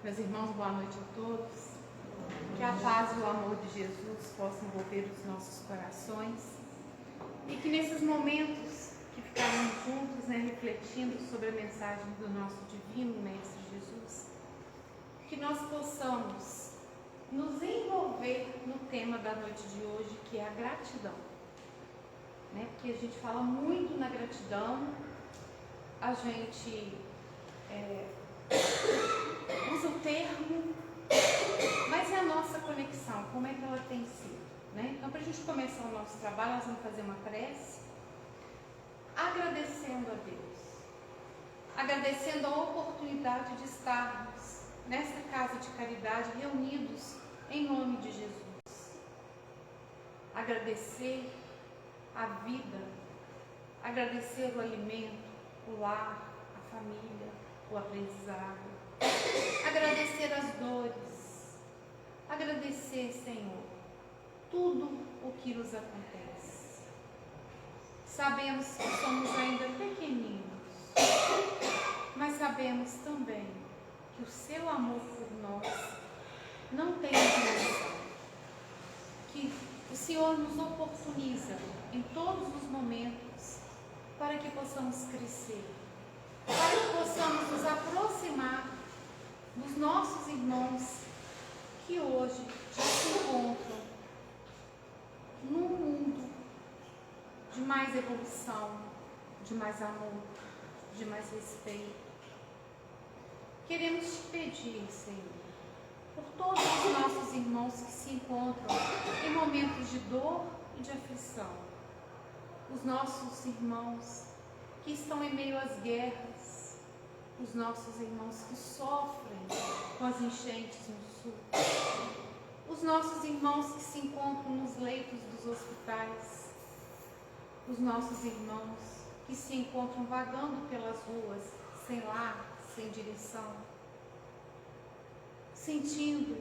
Meus irmãos, boa noite a todos. Que a paz e o amor de Jesus possam envolver os nossos corações e que nesses momentos que ficaremos juntos, refletindo sobre a mensagem do nosso divino Mestre Jesus, que nós possamos nos envolver no tema da noite de hoje, que é a gratidão. Porque a gente fala muito na gratidão, a gente usa o termo, mas é a nossa conexão, como é que ela tem sido, Então, para a gente começar o nosso trabalho, nós vamos fazer uma prece, agradecendo a Deus, agradecendo a oportunidade de estarmos nesta casa de caridade, reunidos em nome de Jesus. Agradecer a vida, agradecer o alimento, o lar, a família, o aprendizado, agradecer as dores, agradecer, Senhor, tudo o que nos acontece. Sabemos que somos ainda pequeninos, mas sabemos também que o seu amor por nós não tem dimensão, que o Senhor nos oportuniza em todos os momentos para que possamos crescer, para que possamos nos aproximar dos nossos irmãos que hoje já se encontram num mundo de mais evolução, de mais amor, de mais respeito. Queremos te pedir, Senhor, por todos os nossos irmãos que se encontram em momentos de dor e de aflição, os nossos irmãos que estão em meio às guerras, os nossos irmãos que sofrem com as enchentes no sul, os nossos irmãos que se encontram nos leitos dos hospitais, os nossos irmãos que se encontram vagando pelas ruas, sem lar, sem direção, sentindo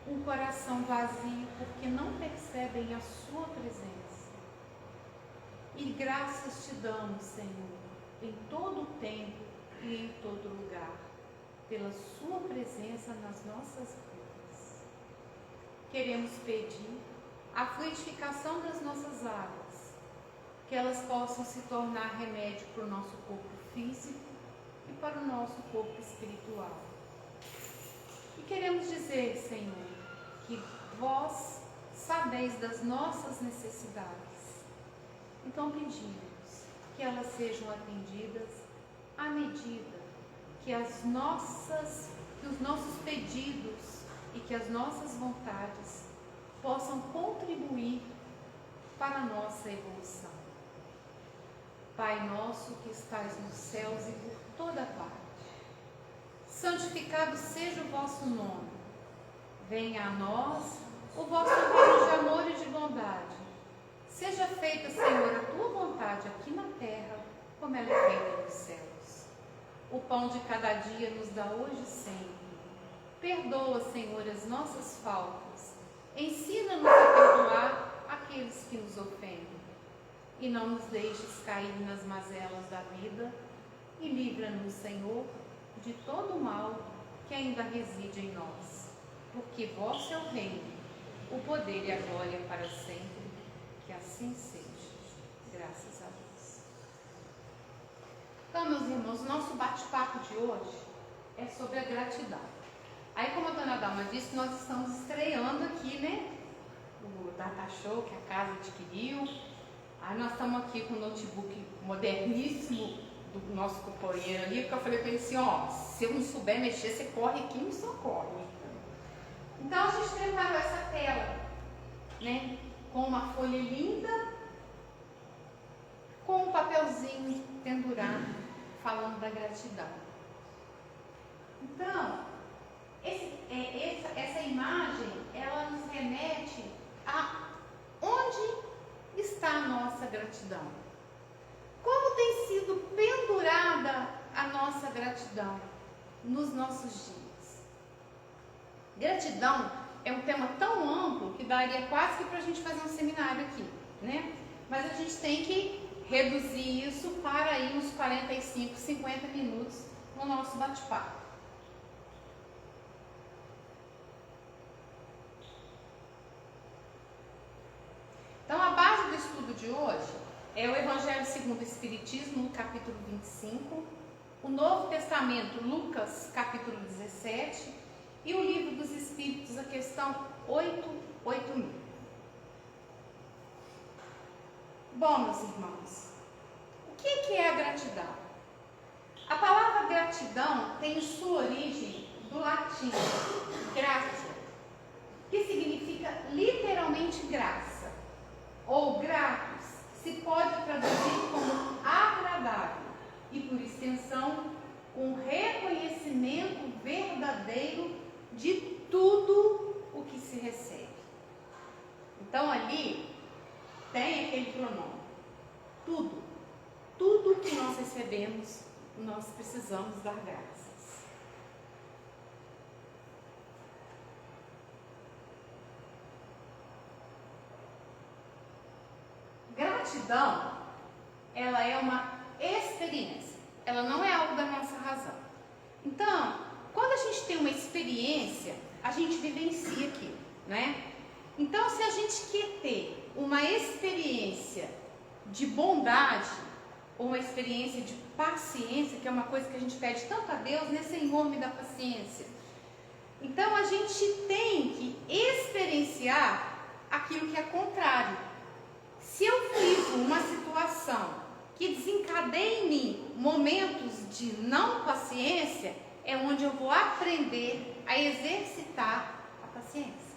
um coração vazio porque não percebem a sua presença. E graças te damos, Senhor, em todo o tempo e em todo lugar, pela sua presença nas nossas vidas. Queremos pedir a fluidificação das nossas águas, que elas possam se tornar remédio para o nosso corpo físico e para o nosso corpo espiritual. E queremos dizer, Senhor, que vós sabeis das nossas necessidades. Então pedimos que elas sejam atendidas à medida que os nossos pedidos e que as nossas vontades possam contribuir para a nossa evolução. Pai nosso que estais nos céus e por toda parte, santificado seja o vosso nome. Venha a nós o vosso reino de amor e de bondade. Seja feita, Senhor, a tua vontade aqui na terra, como ela é feita nos céus. O pão de cada dia nos dá hoje e sempre. Perdoa, Senhor, as nossas faltas. Ensina-nos a perdoar aqueles que nos ofendem. E não nos deixes cair nas mazelas da vida. E livra-nos, Senhor, de todo o mal que ainda reside em nós. Porque vosso é o reino, o poder e a glória para sempre. Que assim seja. Graças a Deus. Então, meus irmãos, o nosso bate-papo de hoje é sobre a gratidão. Aí, como a dona Dalma disse, nós estamos estreando aqui, o Data Show que a casa adquiriu. Aí nós estamos aqui com o notebook moderníssimo do nosso companheiro ali, porque eu falei para ele assim, se eu não souber mexer, você corre aqui e me socorre. Então, a gente preparou essa tela, com uma folha linda, com um papelzinho pendurado, falando da gratidão. Então, essa imagem, ela nos remete a onde está a nossa gratidão. Como tem sido pendurada a nossa gratidão nos nossos dias? Gratidão é um tema tão amplo que daria quase que para a gente fazer um seminário aqui, Mas a gente tem que reduzir isso para aí uns 45, 50 minutos no nosso bate-papo. é o Evangelho segundo o Espiritismo, no capítulo 25, o Novo Testamento, Lucas, capítulo 17, e o Livro dos Espíritos, a questão 88000. Bom, meus irmãos, o que é a gratidão? A palavra gratidão tem sua origem do latim, gratia, que significa literalmente graça, ou gratus, se pode traduzir como agradável, e por extensão, um reconhecimento verdadeiro de tudo o que se recebe. Então ali tem aquele pronome, tudo que nós recebemos, nós precisamos dar graças. Gratidão, ela é uma experiência, ela não é algo da nossa razão. Então, quando a gente tem uma experiência, a gente vivencia aquilo, né? Então, se a gente quer ter uma experiência de bondade, ou uma experiência de paciência, que é uma coisa que a gente pede tanto a Deus, né? Senhor, me dá paciência. Então, a gente tem que experienciar aquilo que é contrário. Se eu vivo uma situação que desencadeia em mim momentos de não paciência, é onde eu vou aprender a exercitar a paciência.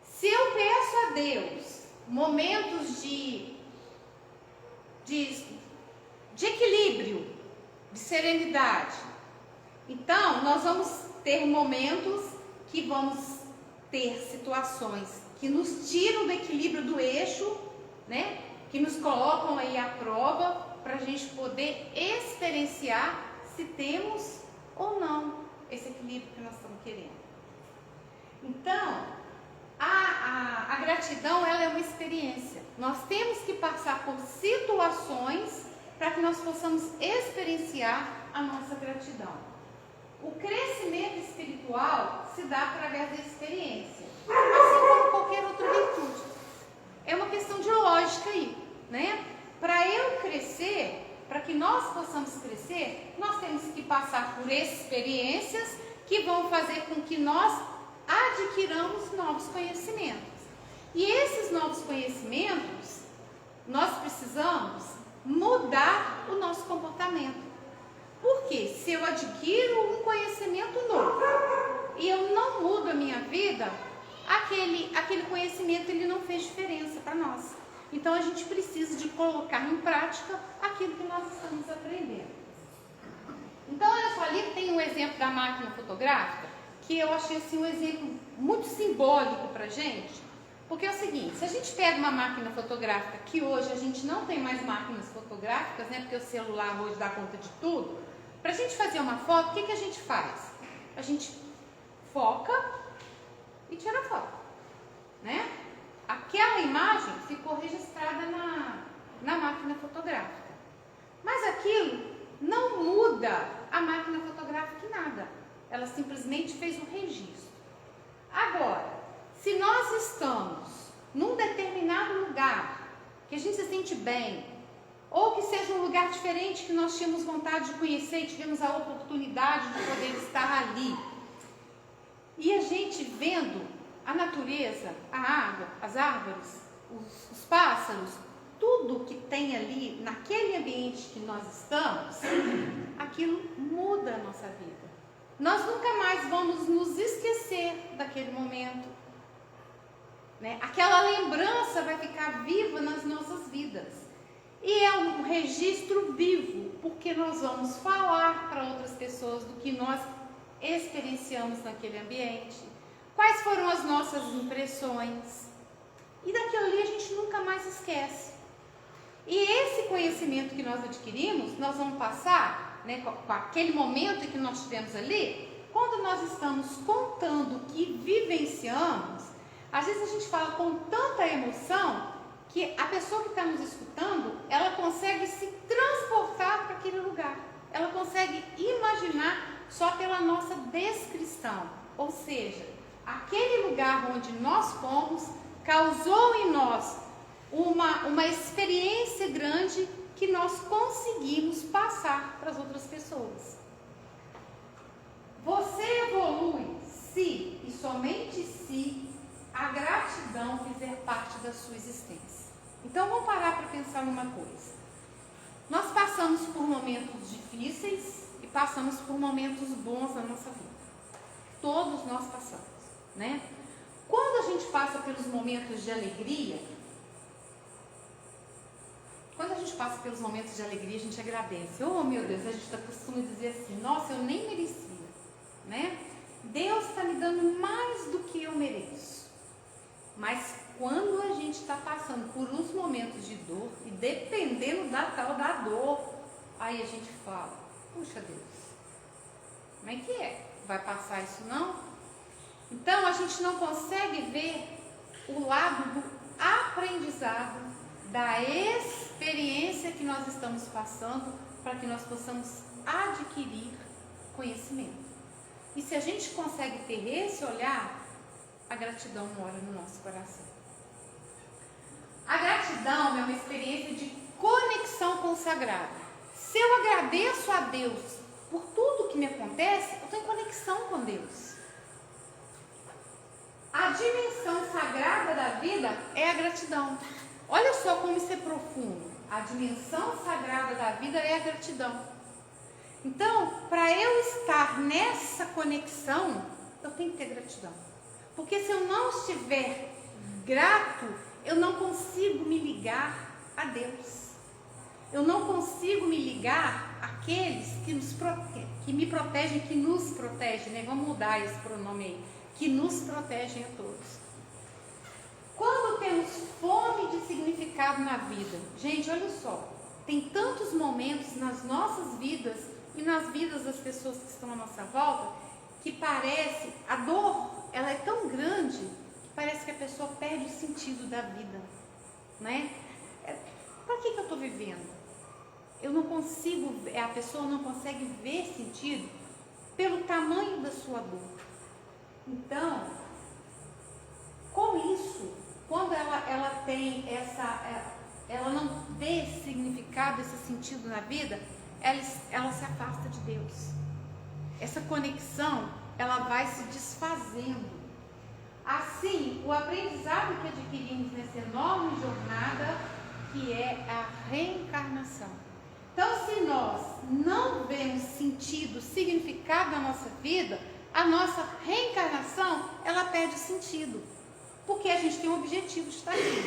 Se eu peço a Deus momentos de equilíbrio, de serenidade, então nós vamos ter momentos que vamos ter situações que nos tiram do equilíbrio do eixo, né? Que nos colocam aí à prova para a gente poder experienciar se temos ou não esse equilíbrio que nós estamos querendo. Então, a gratidão, ela é uma experiência. Nós temos que passar por situações para que nós possamos experienciar a nossa gratidão. O crescimento espiritual se dá através da experiência, assim como qualquer outra virtude. É uma questão de lógica aí, né? Para eu crescer, para que nós possamos crescer, nós temos que passar por experiências que vão fazer com que nós adquiramos novos conhecimentos. E esses novos conhecimentos, nós precisamos mudar o nosso comportamento. Porque se eu adquiro um conhecimento novo e eu não mudo a minha vida, aquele conhecimento ele não fez diferença para nós. Então a gente precisa de colocar em prática aquilo que nós estamos aprendendo. Então olha só, ali tem um exemplo da máquina fotográfica que eu achei assim um exemplo muito simbólico para a gente. Porque é o seguinte, se a gente pega uma máquina fotográfica, que hoje a gente não tem mais máquinas fotográficas, né? Porque o celular hoje dá conta de tudo. Para a gente fazer uma foto, o que a gente faz? A gente foca e tira foto, né? Aquela imagem ficou registrada na máquina fotográfica. Mas aquilo não muda a máquina fotográfica em nada. Ela simplesmente fez um registro. Agora, se nós estamos num determinado lugar, que a gente se sente bem, ou que seja um lugar diferente que nós tínhamos vontade de conhecer e tivemos a oportunidade de poder estar ali, e a gente vendo a natureza, a água, as árvores, os pássaros, tudo que tem ali naquele ambiente que nós estamos, aquilo muda a nossa vida. Nós nunca mais vamos nos esquecer daquele momento, né? Aquela lembrança vai ficar viva nas nossas vidas. E é um registro vivo, porque nós vamos falar para outras pessoas do que nós experienciamos naquele ambiente, quais foram as nossas impressões, e daquilo ali a gente nunca mais esquece. E esse conhecimento que nós adquirimos, nós vamos passar, né, com aquele momento que nós tivemos ali, quando nós estamos contando o que vivenciamos, às vezes a gente fala com tanta emoção, que a pessoa que está nos escutando, ela consegue se transportar para aquele lugar. Ela consegue imaginar só pela nossa descrição. Ou seja, aquele lugar onde nós fomos causou em nós uma experiência grande que nós conseguimos passar para as outras pessoas. Você evolui se e somente se a gratidão fizer parte da sua existência. Então vamos parar para pensar numa coisa. Nós passamos por momentos difíceis e passamos por momentos bons na nossa vida. Todos nós passamos, né? Quando a gente passa pelos momentos de alegria, a gente agradece. Oh, meu Deus, a gente costuma dizer assim, nossa, eu nem merecia, né? Deus está me dando mais do que eu mereço. Mas quando a gente está passando por uns momentos de dor, e dependendo da tal da dor, aí a gente fala, puxa Deus, como é que é? Vai passar isso não? Então a gente não consegue ver o lado do aprendizado, da experiência que nós estamos passando, para que nós possamos adquirir conhecimento. E se a gente consegue ter esse olhar, a gratidão mora no nosso coração. A gratidão é uma experiência de conexão com o sagrado. Se eu agradeço a Deus por tudo que me acontece, eu estou em conexão com Deus. A dimensão sagrada da vida é a gratidão. Olha só como isso é profundo. A dimensão sagrada da vida é a gratidão. Então, para eu estar nessa conexão, eu tenho que ter gratidão. Porque se eu não estiver grato, eu não consigo me ligar a Deus. Eu não consigo me ligar àqueles que me protegem, que nos protegem, né? Vamos mudar esse pronome aí. Que nos protegem a todos. Quando temos fome de significado na vida, gente, olha só, tem tantos momentos nas nossas vidas e nas vidas das pessoas que estão à nossa volta, que parece, a dor, ela é tão grande, que parece que a pessoa perde o sentido da vida, né? Para que eu estou vivendo? Eu não consigo, a pessoa não consegue ver sentido pelo tamanho da sua dor. Então, com isso, quando ela tem ela não vê esse significado, esse sentido na vida, ela se afasta de Deus. Essa conexão, ela vai se desfazendo. Assim, o aprendizado que adquirimos nessa enorme jornada, que é a reencarnação. Então, se nós não vemos sentido, significado na nossa vida, a nossa reencarnação, ela perde sentido. Porque a gente tem um objetivo de estar aqui.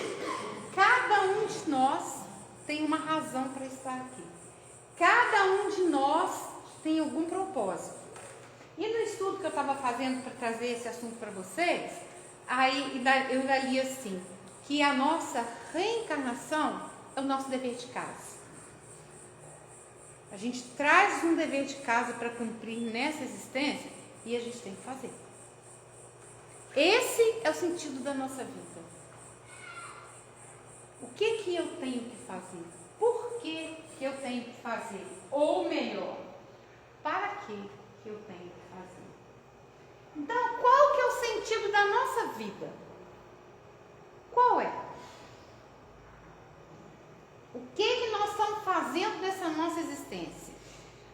Cada um de nós tem uma razão para estar aqui. Cada um de nós tem algum propósito. E no estudo que eu estava fazendo para trazer esse assunto para vocês, aí eu li assim, que a nossa reencarnação é o nosso dever de casa. A gente traz um dever de casa para cumprir nessa existência e a gente tem que fazer. Esse é o sentido da nossa vida. O que eu tenho que fazer? Por que eu tenho que fazer? Ou melhor, para que eu tenho que fazer? Então, qual que é o sentido da nossa vida? Qual é? O que nós estamos fazendo nessa nossa existência?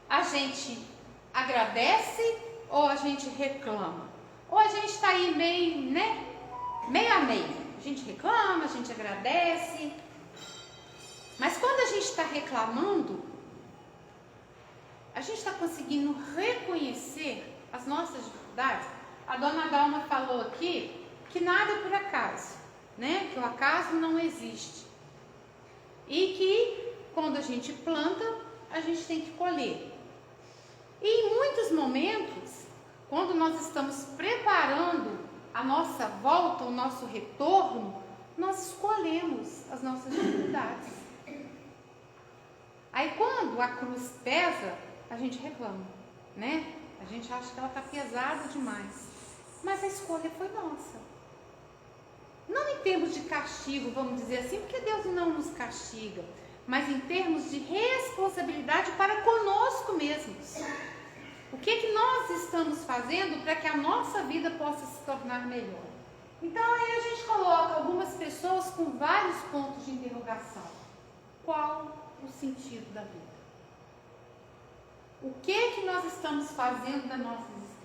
A gente agradece ou a gente reclama? Ou a gente está aí meio, né? Meio a meio. A gente reclama, a gente agradece. Mas quando a gente está reclamando, a gente está conseguindo reconhecer as nossas dificuldades. A dona Dalma falou aqui que nada é por acaso, né? Que o acaso não existe. E que quando a gente planta, a gente tem que colher. E em muitos momentos, quando nós estamos preparando a nossa volta, o nosso retorno, nós escolhemos as nossas dificuldades. Aí quando a cruz pesa, a gente reclama, né? A gente acha que ela está pesada demais. Mas a escolha foi nossa. Não em termos de castigo, vamos dizer assim, porque Deus não nos castiga, mas em termos de responsabilidade para conosco mesmos. O que nós estamos fazendo para que a nossa vida possa se tornar melhor? Então aí a gente coloca algumas pessoas com vários pontos de interrogação. Qual o sentido da vida? O que nós estamos fazendo da nossa existência?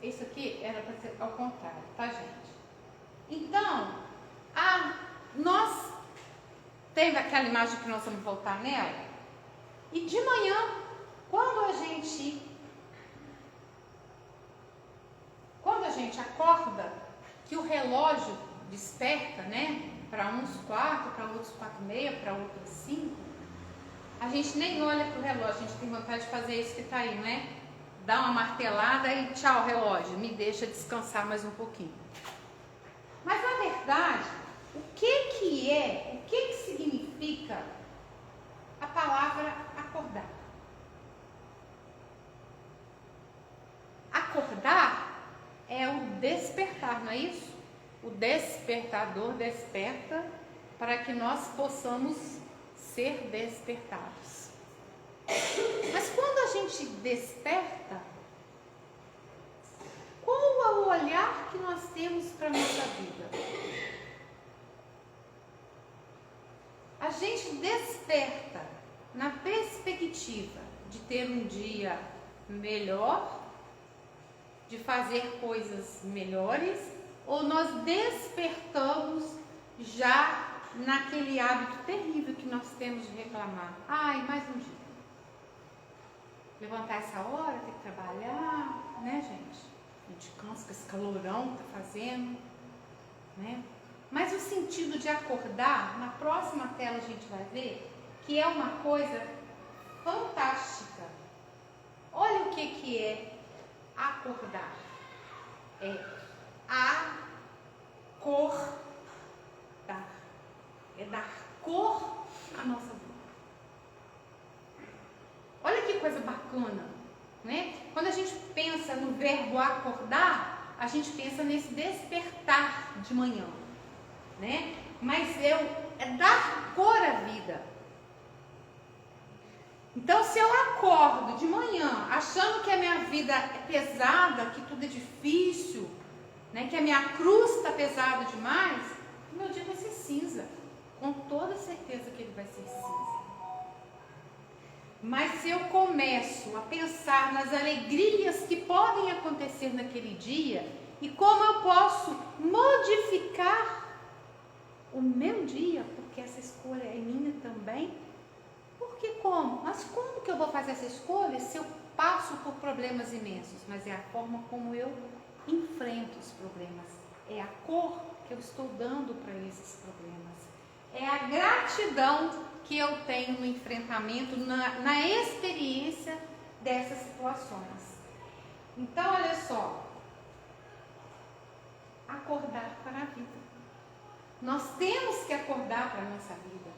Isso aqui era para ser ao contrário, tá, gente? Então, nós teve aquela imagem que nós vamos voltar nela. E de manhã, quando a gente acorda, que o relógio desperta, né? Para uns 4, para outros 4:30, para outros 5, a gente nem olha para o relógio, a gente tem vontade de fazer isso que está aí, né? Dá uma martelada e tchau, relógio, me deixa descansar mais um pouquinho. Mas na verdade, o que significa a palavra acordar? Acordar é o despertar, não é isso? O despertador desperta para que nós possamos ser despertados. Mas quando a gente desperta, qual é o olhar que nós temos para a nossa vida? A gente desperta na perspectiva de ter um dia melhor, de fazer coisas melhores, ou nós despertamos já naquele hábito terrível que nós temos de reclamar? Ai, mais um dia. Levantar essa hora, ter que trabalhar, né, gente? A gente cansa com esse calorão que tá fazendo, né? Mas o sentido de acordar, na próxima tela a gente vai ver que é uma coisa fantástica. Olha o que é acordar. É acordar. É dar cor à nossa vida. Olha que coisa bacana, né? Quando a gente pensa no verbo acordar, a gente pensa nesse despertar de manhã, né? Mas é dar cor à vida. Então, se eu acordo de manhã achando que a minha vida é pesada, que tudo é difícil, né, que a minha cruz está pesada demais, o meu dia vai ser cinza. Com toda certeza que ele vai ser cinza. Mas se eu começo a pensar nas alegrias que podem acontecer naquele dia e como eu posso modificar o meu dia, porque essa escolha é minha também. Porque como? Mas como que eu vou fazer essa escolha se eu passo por problemas imensos? Mas é a forma como eu enfrento os problemas. É a cor que eu estou dando para esses problemas. É a gratidão que eu tenho no enfrentamento, na experiência dessas situações. Então, olha só. Acordar para a vida. Nós temos que acordar para a nossa vida.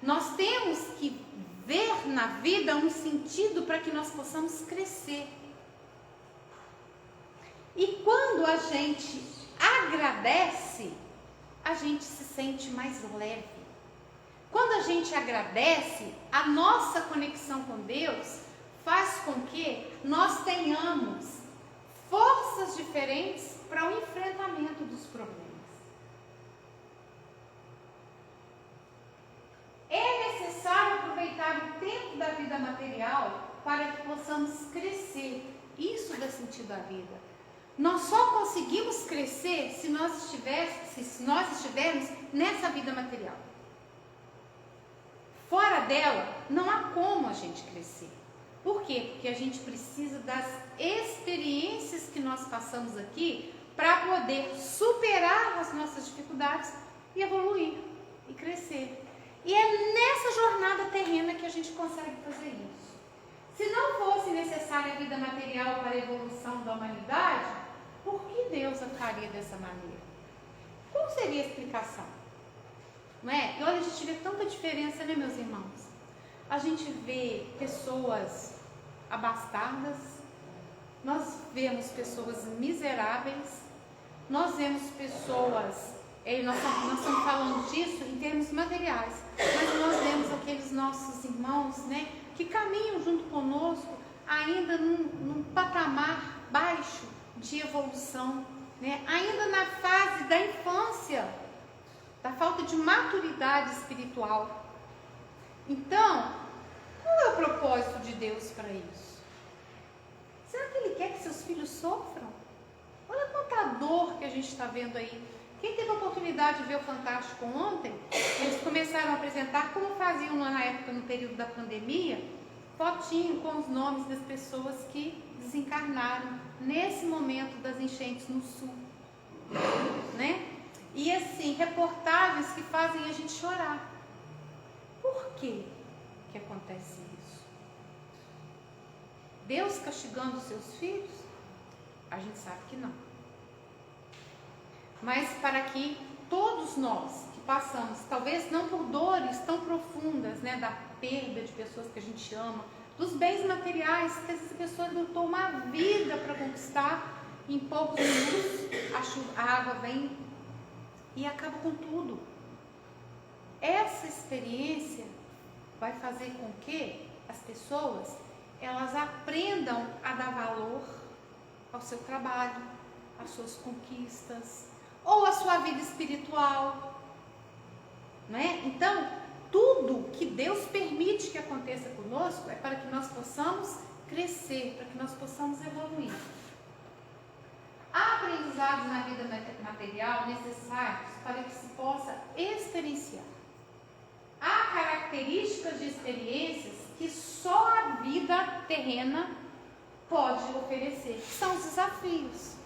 Nós temos que ver na vida um sentido para que nós possamos crescer. E quando a gente agradece, a gente se sente mais leve. Quando a gente agradece, a nossa conexão com Deus faz com que nós tenhamos forças diferentes para o enfrentamento dos problemas. É necessário aproveitar o tempo da vida material para que possamos crescer. Isso dá sentido à vida. Nós só conseguimos crescer se nós estivermos nessa vida material. Fora dela, não há como a gente crescer. Por quê? Porque a gente precisa das experiências que nós passamos aqui para poder superar as nossas dificuldades e evoluir e crescer. E é nessa jornada terrena que a gente consegue fazer isso. Se não fosse necessária a vida material para a evolução da humanidade, por que Deus faria dessa maneira? Qual seria a explicação? Não é? E olha, a gente vê tanta diferença, né, meus irmãos? A gente vê pessoas abastadas, nós vemos pessoas miseráveis, nós vemos pessoas, nós estamos falando disso em termos materiais, mas nós vemos aqueles nossos irmãos, né, que caminham junto conosco, ainda num patamar baixo de evolução, né? Ainda na fase da infância, da falta de maturidade espiritual. Então, qual é o propósito de Deus para isso? Será que Ele quer que seus filhos sofram? Olha quanta dor que a gente está vendo aí. Quem teve a oportunidade de ver o Fantástico ontem, eles começaram a apresentar como faziam na época, no período da pandemia, fotinho com os nomes das pessoas que desencarnaram nesse momento das enchentes no sul, né? E assim, reportagens que fazem a gente chorar. Por que acontece isso? Deus castigando os seus filhos? A gente sabe que não. Mas para que todos nós que passamos, talvez não por dores tão profundas, né, da perda de pessoas que a gente ama, dos bens materiais que essa pessoa lutou uma vida para conquistar, em poucos minutos a água vem e acaba com tudo. Essa experiência vai fazer com que as pessoas elas aprendam a dar valor ao seu trabalho, às suas conquistas, ou à sua vida espiritual, né? Então, tudo que Deus permite que aconteça conosco é para que nós possamos crescer, para que nós possamos evoluir. Há aprendizados na vida material necessários para que se possa experienciar. Há características de experiências que só a vida terrena pode oferecer, que são os desafios.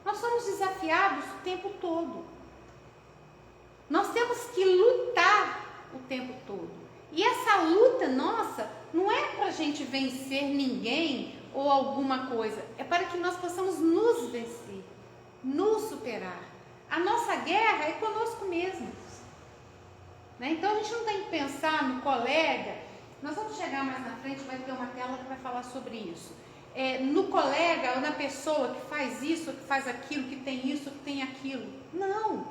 Nós somos desafiados o tempo todo. Nós temos que lutar o tempo todo. E essa luta nossa não é para a gente vencer ninguém ou alguma coisa. É para que nós possamos nos vencer, nos superar. A nossa guerra é conosco mesmos, né? Então a gente não tem que pensar no colega. Nós vamos chegar mais na frente, vai ter uma tela que vai falar sobre isso. No colega ou na pessoa que faz isso, que faz aquilo, que tem isso, que tem aquilo. Não.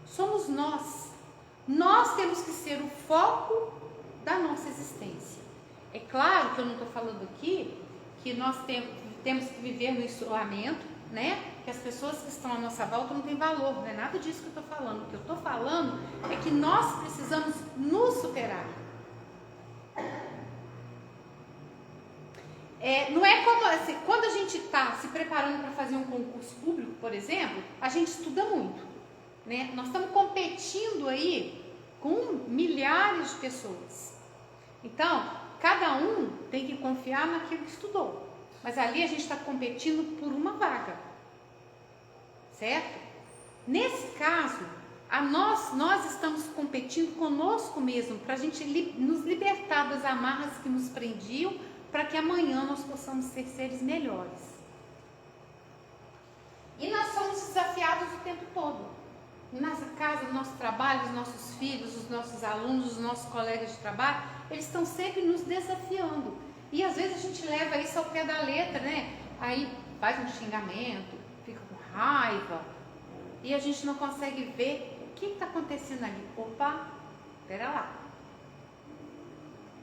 Somos nós. Nós temos que ser o foco da nossa existência. É claro que eu não estou falando aqui que nós temos que viver no isolamento, né? Que as pessoas que estão à nossa volta não têm valor. Não é nada disso que eu estou falando. O que eu estou falando é que nós precisamos nos superar. Não é como assim, quando a gente está se preparando para fazer um concurso público, por exemplo, a gente estuda muito, né? Nós estamos competindo aí com milhares de pessoas. Então, cada um tem que confiar naquilo que estudou. Mas ali a gente está competindo por uma vaga, certo? Nesse caso, nós estamos competindo conosco mesmo para a gente nos libertar das amarras que nos prendiam, para que amanhã nós possamos ser seres melhores. E nós somos desafiados o tempo todo. Nossa casa, no nosso trabalho, os nossos filhos, os nossos alunos, os nossos colegas de trabalho, eles estão sempre nos desafiando. E às vezes a gente leva isso ao pé da letra, né? Aí faz um xingamento, fica com raiva, e a gente não consegue ver o que está acontecendo ali. Opa, espera lá.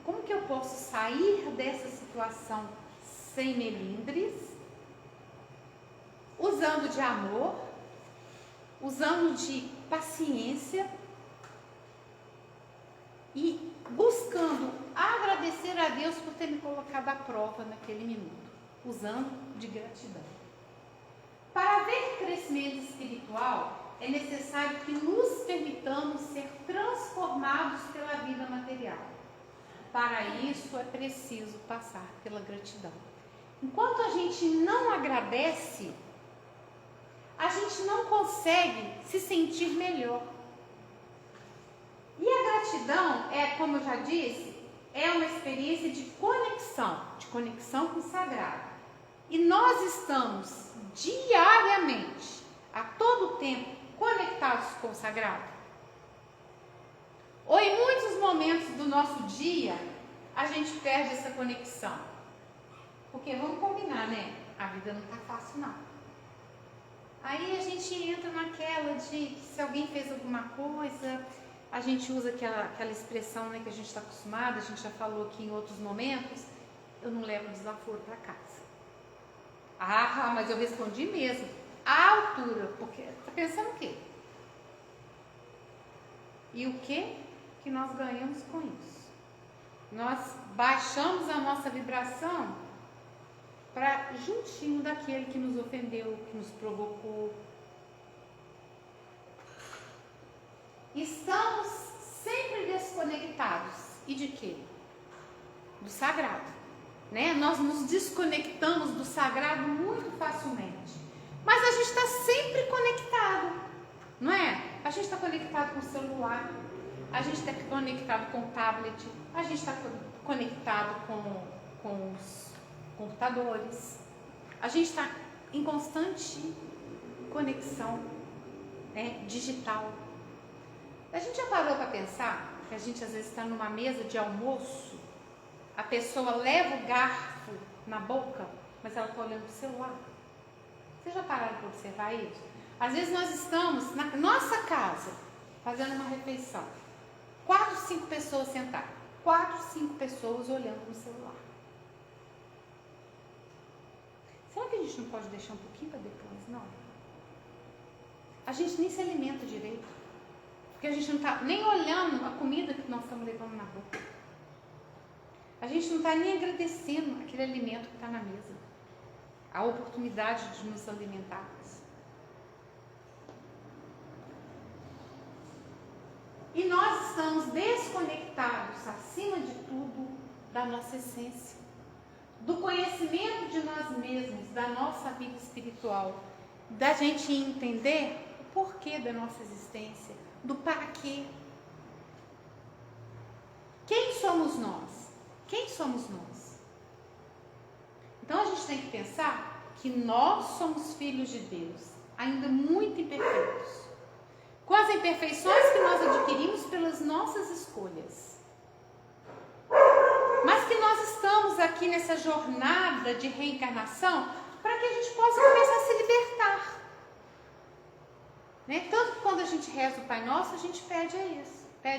Como que eu posso sair dessa situação sem melindres, usando de amor, usando de paciência e buscando agradecer a Deus por ter me colocado à prova naquele minuto, usando de gratidão. Para haver crescimento espiritual, é necessário que nos permitamos ser transformados pela vida material. Para isso é preciso passar pela gratidão. Enquanto a gente não agradece, a gente não consegue se sentir melhor. E a gratidão como eu já disse, é uma experiência de conexão com o sagrado. E nós estamos diariamente, a todo tempo, conectados com o sagrado. Ou em muitos momentos do nosso dia, a gente perde essa conexão. Porque vamos combinar, né? A vida não está fácil, não. Aí a gente entra naquela de que se alguém fez alguma coisa, a gente usa aquela expressão, né, que a gente está acostumado, a gente já falou aqui em outros momentos, eu não levo desaforo para casa. Ah, mas eu respondi mesmo. A altura, porque tá pensando o quê? E o que nós ganhamos com isso? Nós baixamos a nossa vibração para juntinho daquele que nos ofendeu, que nos provocou. Estamos sempre desconectados. E de quê? Do sagrado, né? Nós nos desconectamos do sagrado muito facilmente. Mas a gente está sempre conectado, não é? A gente está conectado com o celular, a gente está conectado com o tablet, a gente está conectado com os computadores. A gente está em constante conexão, né, digital. A gente já parou para pensar que a gente às vezes está numa mesa de almoço, a pessoa leva o garfo na boca, mas ela está olhando para o celular? Vocês já pararam para observar isso? Às vezes nós estamos na nossa casa fazendo uma refeição, 4, 5 pessoas sentadas, 4, 5 pessoas olhando para o celular. Será que a gente não pode deixar um pouquinho para depois? Não. A gente nem se alimenta direito, porque a gente não está nem olhando a comida que nós estamos levando na boca. A gente não está nem agradecendo aquele alimento que está na mesa, a oportunidade de nos alimentarmos. E nós estamos desconectados, acima de tudo, da nossa essência, do conhecimento de nós mesmos, da nossa vida espiritual, da gente entender o porquê da nossa existência, do para quê. Quem somos nós? Quem somos nós? Então a gente tem que pensar que nós somos filhos de Deus, ainda muito imperfeitos, com as imperfeições que nós adquirimos pelas nossas escolhas. Mas que nós estamos aqui nessa jornada de reencarnação para que a gente possa começar a se libertar. Né? Tanto que quando a gente reza o Pai Nosso, a gente pede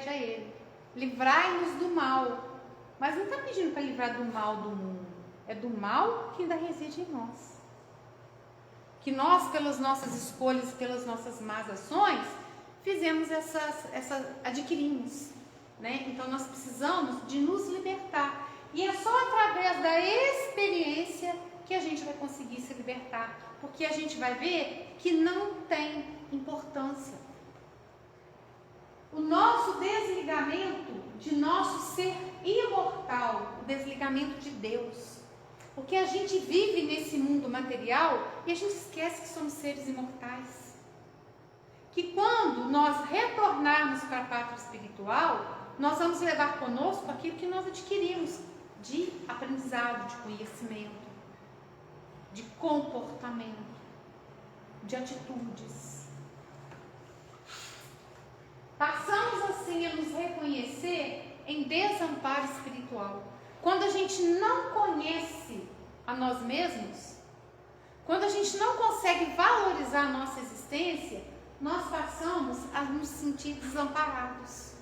a Ele, livrai-nos do mal. Mas não está pedindo para livrar do mal do mundo, é do mal que ainda reside em nós. Que nós, pelas nossas escolhas, pelas nossas más ações, fizemos adquirimos, né? Então nós precisamos de nos libertar. E é só através da experiência que a gente vai conseguir se libertar, porque a gente vai ver que não tem importância. O nosso desligamento de nosso ser imortal, o desligamento de Deus. Porque a gente vive nesse mundo material e a gente esquece que somos seres imortais. Que quando nós retornarmos para a pátria espiritual, nós vamos levar conosco aquilo que nós adquirimos de aprendizado, de conhecimento, de comportamento, de atitudes. Passamos assim a nos reconhecer em desamparo espiritual. Quando a gente não conhece a nós mesmos, quando a gente não consegue valorizar a nossa existência, nós passamos a nos sentir desamparados.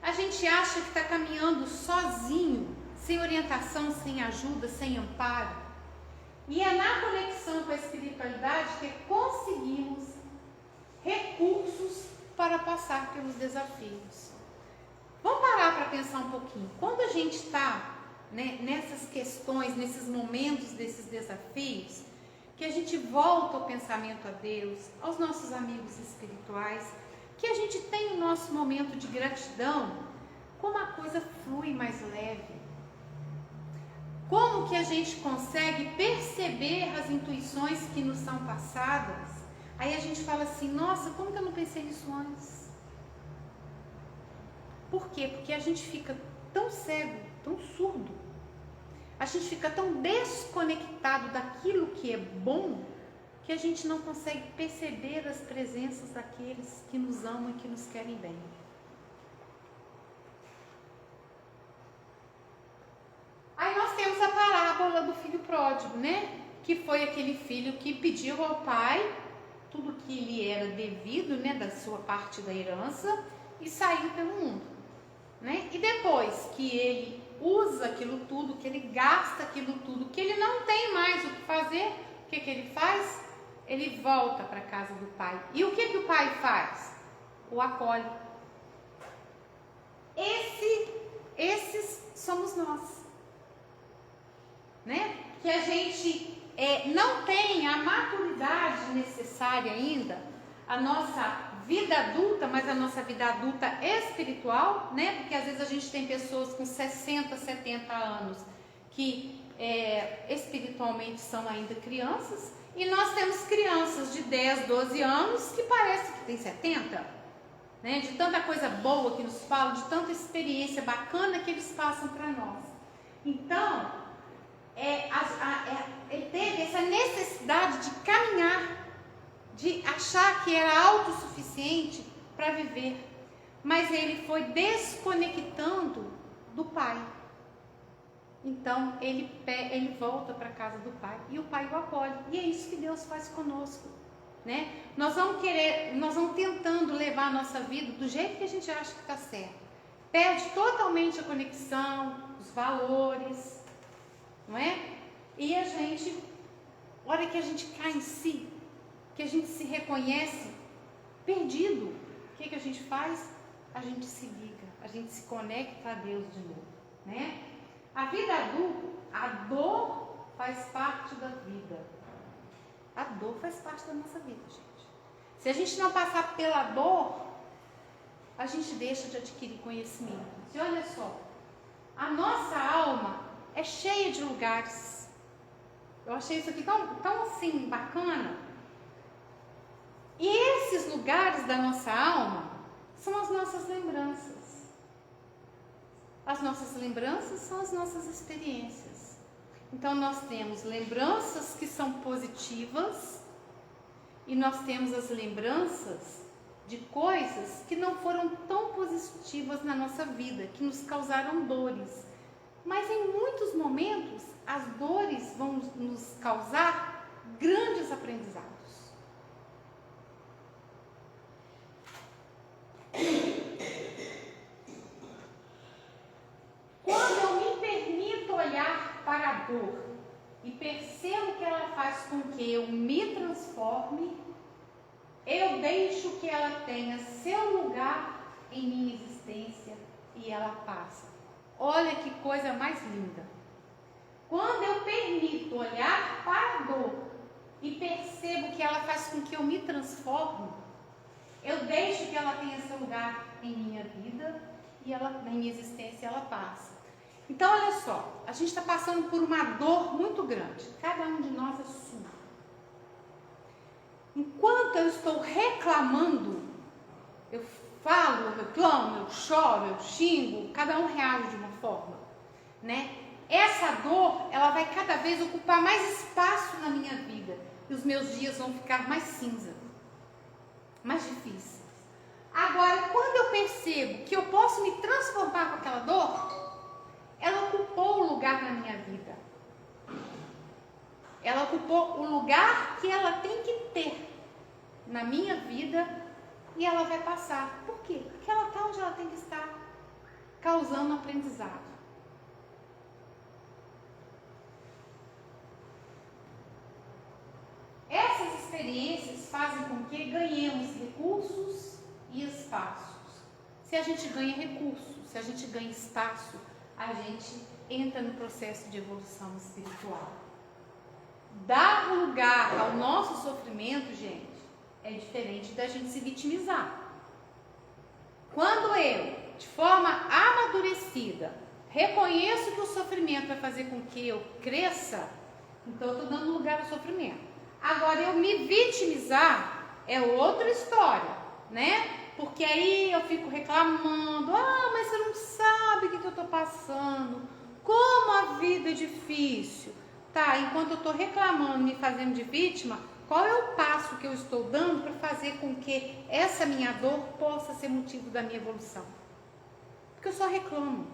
A gente acha que está caminhando sozinho, sem orientação, sem ajuda, sem amparo. E é na conexão com a espiritualidade que conseguimos recursos para passar pelos desafios. Vamos parar para pensar um pouquinho. Quando a gente está, né, nessas questões, nesses momentos, desses desafios, que a gente volta ao pensamento a Deus, aos nossos amigos espirituais, que a gente tem o nosso momento de gratidão, como a coisa flui mais leve. Como que a gente consegue perceber as intuições que nos são passadas? Aí a gente fala assim, nossa, como que eu não pensei nisso antes? Por quê? Porque a gente fica tão cego, tão surdo, a gente fica tão desconectado daquilo que é bom, que a gente não consegue perceber as presenças daqueles que nos amam e que nos querem bem. Aí nós temos a parábola do filho pródigo, né? Que foi aquele filho que pediu ao pai tudo que lhe era devido, né, da sua parte da herança, e saiu pelo mundo, né? E depois que ele usa aquilo tudo, que ele gasta aquilo tudo, que ele não tem mais o que fazer, o que ele faz? Ele volta para a casa do pai. E o que o pai faz? O acolhe. Esses somos nós, né? Que a gente não tem a maturidade necessária ainda, a nossa vida adulta, mas a nossa vida adulta espiritual, né? Porque às vezes a gente tem pessoas com 60, 70 anos que espiritualmente são ainda crianças, e nós temos crianças de 10, 12 anos que parece que tem 70, né? De tanta coisa boa que nos falam, de tanta experiência bacana que eles passam para nós. Então, ele teve essa necessidade de caminhar, de achar que era autossuficiente para viver, mas ele foi desconectando do pai. Então ele volta para a casa do pai e o pai o acolhe, e é isso que Deus faz conosco, né? Nós vamos tentando levar a nossa vida do jeito que a gente acha que está certo, perde totalmente a conexão, os valores, não é? E a gente, a hora que a gente cai em si, que a gente se reconhece perdido, o que a gente faz? A gente se liga, a gente se conecta a Deus de novo, né? A vida adulta, a dor faz parte da vida. A dor faz parte da nossa vida, gente. Se a gente não passar pela dor, a gente deixa de adquirir conhecimento. E olha só, a nossa alma é cheia de lugares. Eu achei isso aqui tão assim, bacana. E esses lugares da nossa alma são as nossas lembranças. As nossas lembranças são as nossas experiências. Então nós temos lembranças que são positivas e nós temos as lembranças de coisas que não foram tão positivas na nossa vida, que nos causaram dores. Mas em muitos momentos as dores vão nos causar grandes aprendizados. Quando eu me permito olhar para a dor e percebo que ela faz com que eu me transforme, eu deixo que ela tenha seu lugar em minha existência e ela passa. Olha que coisa mais linda. Quando eu permito olhar para a dor e percebo que ela faz com que eu me transforme, eu deixo que ela tenha seu lugar em minha vida e ela, na minha existência, ela passa. Então, olha só, a gente está passando por uma dor muito grande. Cada um de nós é sua. Enquanto eu estou reclamando, eu falo, eu reclamo, eu choro, eu xingo, cada um reage de uma forma, né? Essa dor, ela vai cada vez ocupar mais espaço na minha vida e os meus dias vão ficar mais cinza, mais difíceis. Agora, quando eu percebo que eu posso me transformar com aquela dor, ela ocupou o lugar na minha vida. Ela ocupou o lugar que ela tem que ter na minha vida e ela vai passar. Por quê? Porque ela está onde ela tem que estar, causando aprendizado. Essas experiências fazem com que ganhemos recursos e espaços. Se a gente ganha recursos, se a gente ganha espaço, a gente entra no processo de evolução espiritual. Dar lugar ao nosso sofrimento, gente, é diferente da gente se vitimizar. Quando eu, de forma amadurecida, reconheço que o sofrimento vai fazer com que eu cresça, então eu estou dando lugar ao sofrimento. Agora, eu me vitimizar é outra história, né? Porque aí eu fico reclamando, mas você não sabe o que eu estou passando, como a vida é difícil. Tá, enquanto eu estou reclamando, me fazendo de vítima, qual é o passo que eu estou dando para fazer com que essa minha dor possa ser motivo da minha evolução? Porque eu só reclamo.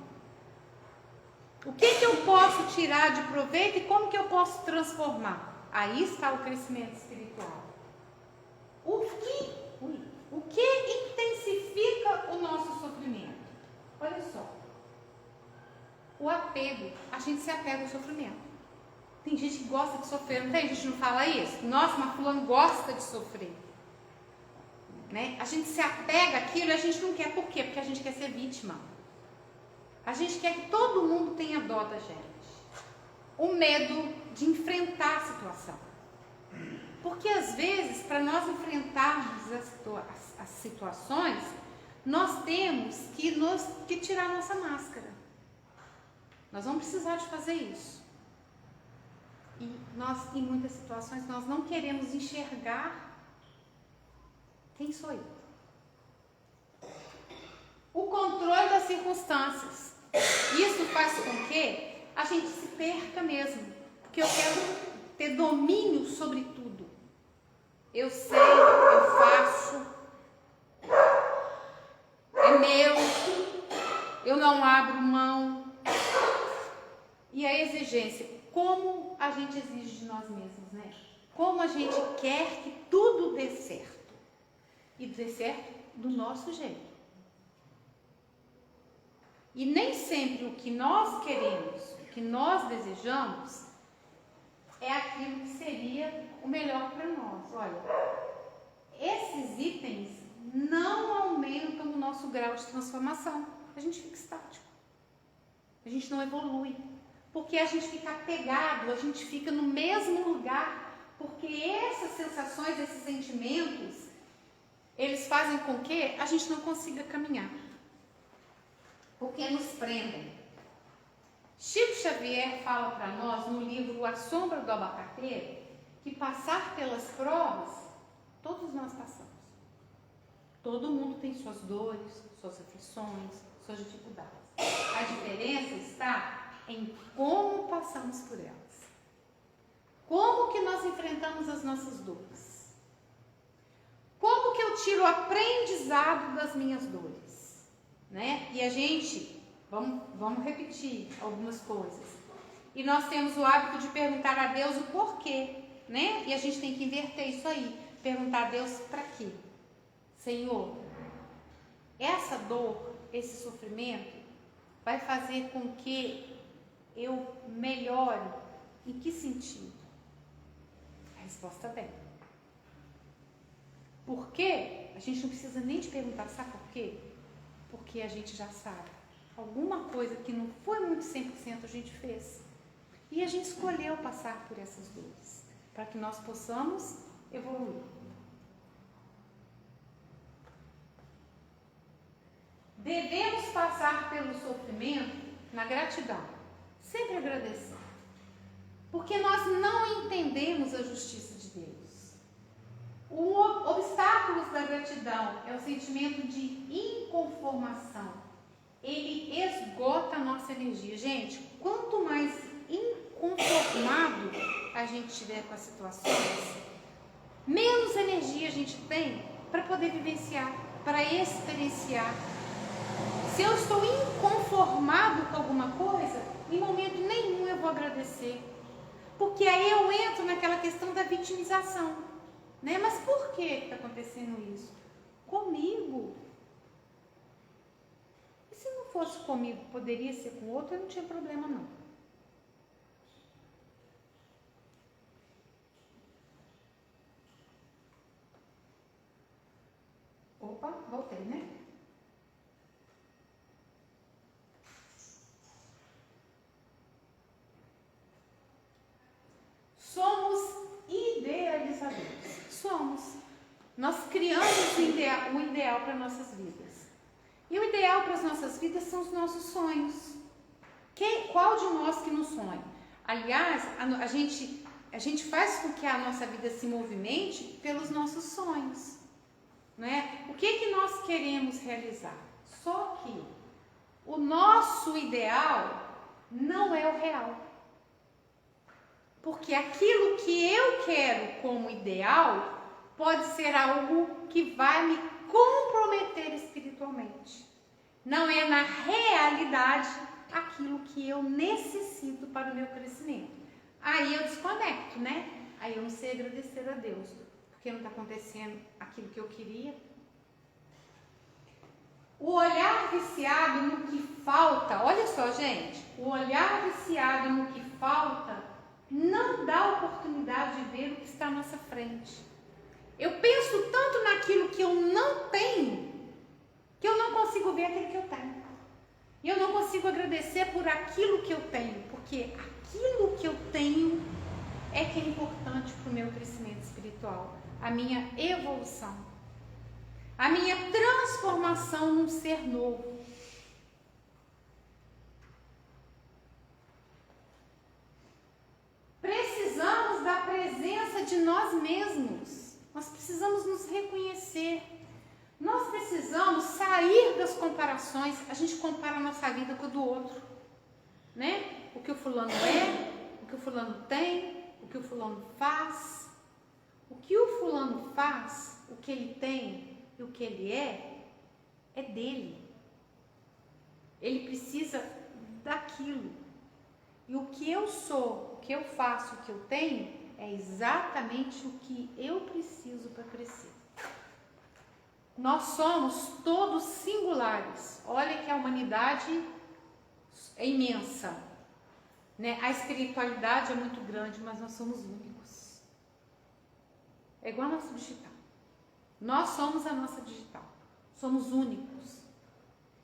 O que eu posso tirar de proveito e como que eu posso transformar? Aí está o crescimento espiritual. O que intensifica o nosso sofrimento? Olha só. o apego, a gente se apega ao sofrimento. Tem gente que gosta de sofrer, não tem? A gente não fala isso? Nossa, mas fulano gosta de sofrer. Né? A gente se apega àquilo e a gente não quer. Por quê? Porque a gente quer ser vítima. A gente quer que todo mundo tenha dó da gente. O medo de enfrentar a situação. Porque às vezes, para nós enfrentarmos as situações, nós temos que tirar a nossa máscara. Nós vamos precisar de fazer isso. E nós, em muitas situações, nós não queremos enxergar quem sou eu. O controle das circunstâncias. Isso faz com que a gente se perca mesmo. Porque eu quero ter domínio sobre tudo. Eu sei, eu faço. É meu. Eu não abro mão. E a exigência, como a gente exige de nós mesmos, né? Como a gente quer que tudo dê certo. E dê certo do nosso jeito. E nem sempre o que nós queremos, o que nós desejamos, é aquilo que seria o melhor para nós. Olha, esses itens não aumentam o nosso grau de transformação. A gente fica estático. A gente não evolui. Porque a gente fica apegado, a gente fica no mesmo lugar. Porque essas sensações, esses sentimentos, eles fazem com que a gente não consiga caminhar. Porque nos prendem. Chico Xavier fala para nós no livro A Sombra do Abacateiro que passar pelas provas, todos nós passamos. Todo mundo tem suas dores, suas aflições, suas dificuldades. A diferença está em como passamos por elas. Como que nós enfrentamos as nossas dores? Como que eu tiro o aprendizado das minhas dores? Né? E a gente, vamos repetir algumas coisas. E nós temos o hábito de perguntar a Deus o porquê, né? E a gente tem que inverter isso aí. Perguntar a Deus para quê? Senhor, essa dor, esse sofrimento vai fazer com que eu melhore. Em que sentido? A resposta é bem. Por quê? A gente não precisa nem te perguntar, sabe por quê? Porque a gente já sabe. Alguma coisa que não foi muito 100% a gente fez. E a gente escolheu passar por essas dores. Para que nós possamos evoluir. Devemos passar pelo sofrimento na gratidão. Sempre agradecer. Porque nós não entendemos a justiça de Deus. O obstáculo da gratidão é o sentimento de inconformação. Ele esgota a nossa energia. Gente, quanto mais inconformado a gente estiver com as situações, menos energia a gente tem para poder vivenciar, para experienciar. Se eu estou inconformado com alguma coisa, em momento nenhum eu vou agradecer. Porque aí eu entro naquela questão da vitimização. Né? Mas por que está acontecendo isso? Comigo. E se não fosse comigo, poderia ser com outro, eu não tinha problema não. Opa, voltei, né? Somos idealizadores. Somos. Nós criamos o ideal para nossas vidas. E o ideal para as nossas vidas são os nossos sonhos. Qual de nós que não sonha? Aliás, a gente faz com que a nossa vida se movimente pelos nossos sonhos. Não é? O que nós queremos realizar? Só que o nosso ideal não é o real. Porque aquilo que eu quero como ideal pode ser algo que vai me comprometer espiritualmente. Não é na realidade aquilo que eu necessito para o meu crescimento. Aí eu desconecto, né? Aí eu não sei agradecer a Deus, porque não está acontecendo aquilo que eu queria. O olhar viciado no que falta, olha só, gente, o olhar viciado no que falta não dá oportunidade de ver o que está à nossa frente. Eu penso tanto naquilo que eu não tenho, que eu não consigo ver aquilo que eu tenho. E eu não consigo agradecer por aquilo que eu tenho, porque aquilo que eu tenho é que é importante para o meu crescimento espiritual, a minha evolução, a minha transformação num ser novo. Precisamos da presença de nós mesmos. Nós precisamos nos reconhecer. Nós precisamos sair das comparações. A gente compara a nossa vida com a do outro, né? O que o fulano é, o que o fulano tem, o que o fulano faz. O que o fulano faz, o que ele tem e o que ele é dele. Ele precisa daquilo. E o que eu sou, o que eu faço, o que eu tenho, é exatamente o que eu preciso para crescer. Nós somos todos singulares. Olha que a humanidade é imensa, né? A espiritualidade é muito grande, mas nós somos únicos. É igual a nossa digital. Nós somos a nossa digital. Somos únicos.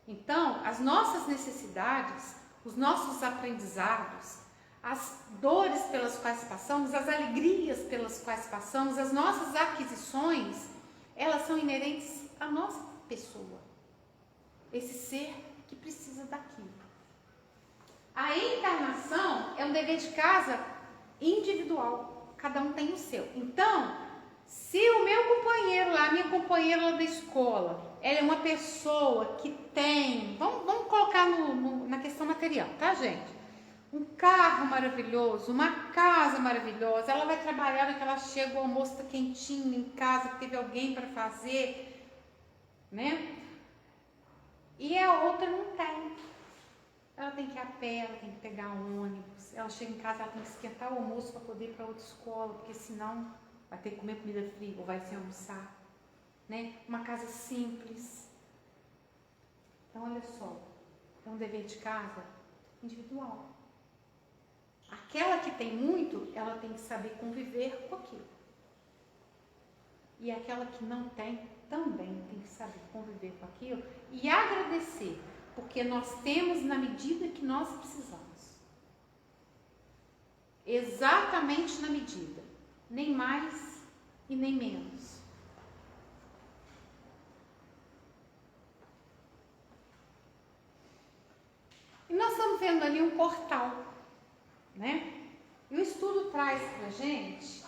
Então, as nossas necessidades, os nossos aprendizados, as dores pelas quais passamos, as alegrias pelas quais passamos, as nossas aquisições, elas são inerentes à nossa pessoa. Esse ser que precisa daquilo. A encarnação é um dever de casa individual. Cada um tem o seu. Então, se o meu companheiro lá, a minha companheira lá da escola, ela é uma pessoa que tem, vamos colocar na questão material, tá, gente? Um carro maravilhoso, uma casa maravilhosa, ela vai trabalhar, que ela chega, o almoço está quentinho em casa, teve alguém para fazer, né? E a outra não tem. Ela tem que ir a pé, ela tem que pegar um ônibus, ela chega em casa, ela tem que esquentar o almoço para poder ir para outra escola, porque senão vai ter que comer comida fria ou vai sem almoçar, né? Uma casa simples. Então, olha só, é um dever de casa individual. Aquela que tem muito, ela tem que saber conviver com aquilo. E aquela que não tem, também tem que saber conviver com aquilo e agradecer, porque nós temos na medida que nós precisamos. Exatamente na medida. Nem mais e nem menos. E nós estamos vendo ali um portal, né? E o estudo traz pra gente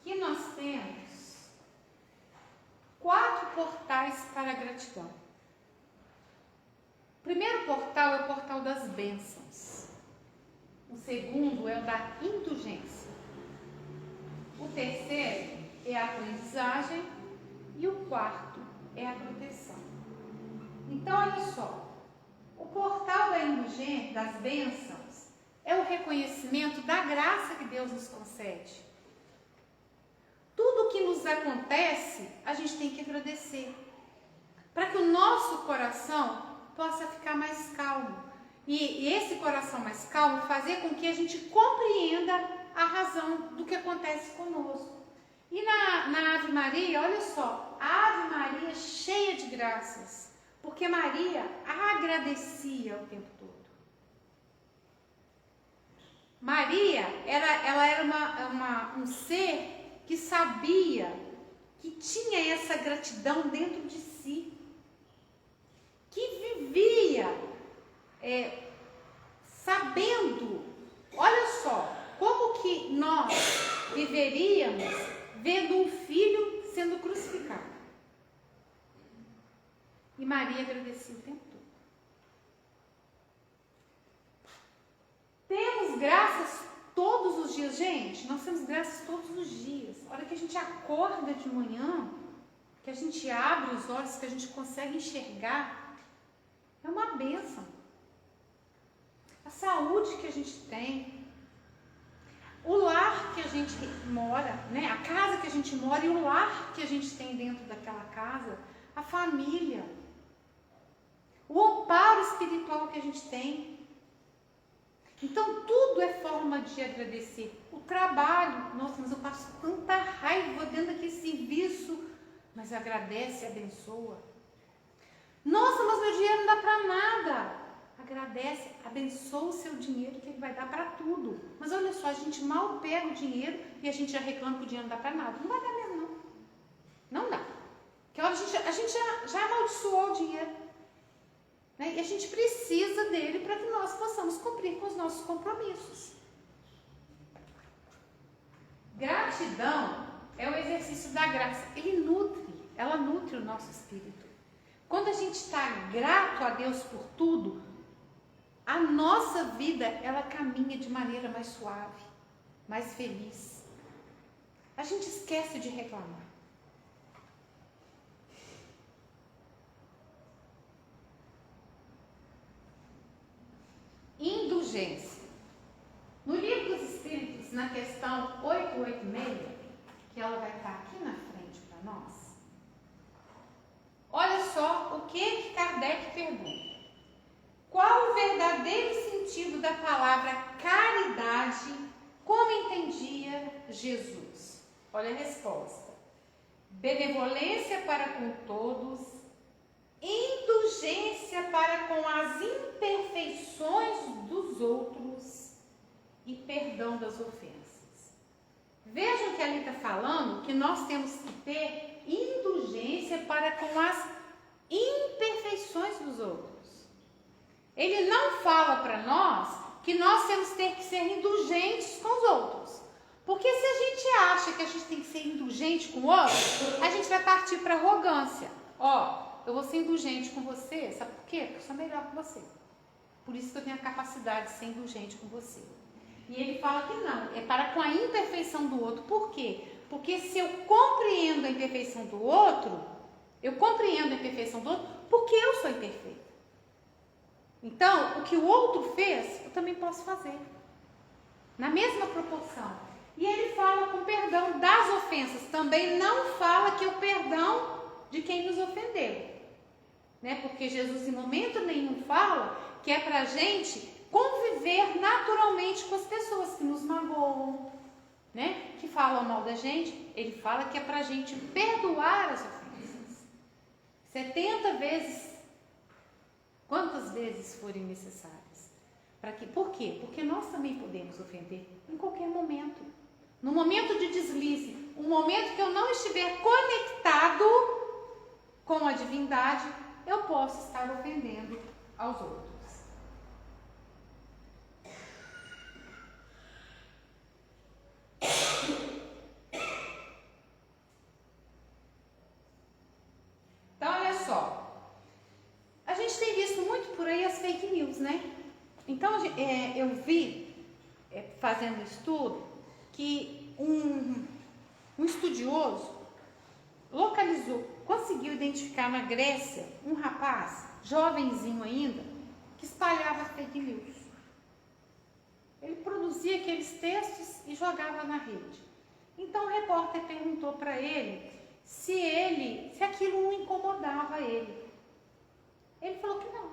que nós temos 4 portais para a gratidão. O primeiro portal é o portal das bênçãos. O segundo é o da indulgência. O terceiro é a aprendizagem e o quarto é a proteção. Então, olha só, o portal da indulgência, das bênçãos, é o reconhecimento da graça que Deus nos concede. Tudo que nos acontece, a gente tem que agradecer, para que o nosso coração possa ficar mais calmo. E esse coração mais calmo fazer com que a gente compreenda a razão do que acontece conosco. E na Ave Maria, olha só, a Ave Maria cheia de graças, porque Maria agradecia o tempo todo. Maria, ela era um ser que sabia, que tinha essa gratidão dentro de si, que vivia sabendo, olha só, como que nós viveríamos vendo um filho sendo crucificado. E Maria agradecia o tempo todo. Temos graças todos os dias, gente, nós temos graças todos os dias. A hora que a gente acorda de manhã, que a gente abre os olhos, que a gente consegue enxergar, é uma bênção. A saúde que a gente tem, o lar que a gente mora, né? A casa que a gente mora e o lar que a gente tem dentro daquela casa, a família. o amparo espiritual que a gente tem. Então, tudo é forma de agradecer. O trabalho, nossa, mas eu passo tanta raiva dentro daquele serviço, mas agradece e abençoa. Nossa, mas meu dinheiro não dá para nada. Agradece, abençoa o seu dinheiro que ele vai dar para tudo. Mas olha só, a gente mal pega o dinheiro e a gente já reclama que o dinheiro não dá para nada. Não vai dar mesmo, não. Não dá. Porque a gente já amaldiçoou o dinheiro. Né? E a gente precisa dele para que nós possamos cumprir com os nossos compromissos. Gratidão é o exercício da graça. Ela nutre o nosso espírito. Quando a gente está grato a Deus por tudo, a nossa vida, ela caminha de maneira mais suave, mais feliz. A gente esquece de reclamar. Indulgência. No Livro dos Espíritos, na questão 886, que ela vai estar aqui na frente para nós, olha só o que Kardec pergunta. Qual o verdadeiro sentido da palavra caridade, como entendia Jesus? Olha a resposta. Benevolência para com todos, indulgência para com as imperfeições dos outros e perdão das ofensas. Vejam que ali está falando que nós temos que ter indulgência para com as imperfeições dos outros. Ele não fala para nós que nós temos que ter que ser indulgentes com os outros. Porque se a gente acha que a gente tem que ser indulgente com o outro, a gente vai partir para arrogância. Eu vou ser indulgente com você, sabe por quê? Porque eu sou melhor que você. Por isso que eu tenho a capacidade de ser indulgente com você. E ele fala que não, é para com a imperfeição do outro. Por quê? Porque se eu compreendo a imperfeição do outro, porque eu sou imperfeito. Então, o que o outro fez, eu também posso fazer. Na mesma proporção. E ele fala com perdão das ofensas. Também não fala que o perdão de quem nos ofendeu. Né? Porque Jesus em momento nenhum fala que é para a gente conviver naturalmente com as pessoas que nos magoam, né? Que falam mal da gente. Ele fala que é para a gente perdoar as ofensas. 70 vezes, quantas vezes forem necessárias. Por quê? Porque nós também podemos ofender em qualquer momento. No momento de deslize, um momento que eu não estiver conectado com a divindade, eu posso estar ofendendo aos outros. Então, olha só. A gente tem visto muito por aí as fake news, né? Então, eu vi, fazendo estudo, que um estudioso conseguiu identificar na Grécia um rapaz, jovenzinho ainda, que espalhava fake news. Ele produzia aqueles textos e jogava na rede. Então o repórter perguntou para ele se aquilo não incomodava ele. Ele falou que não.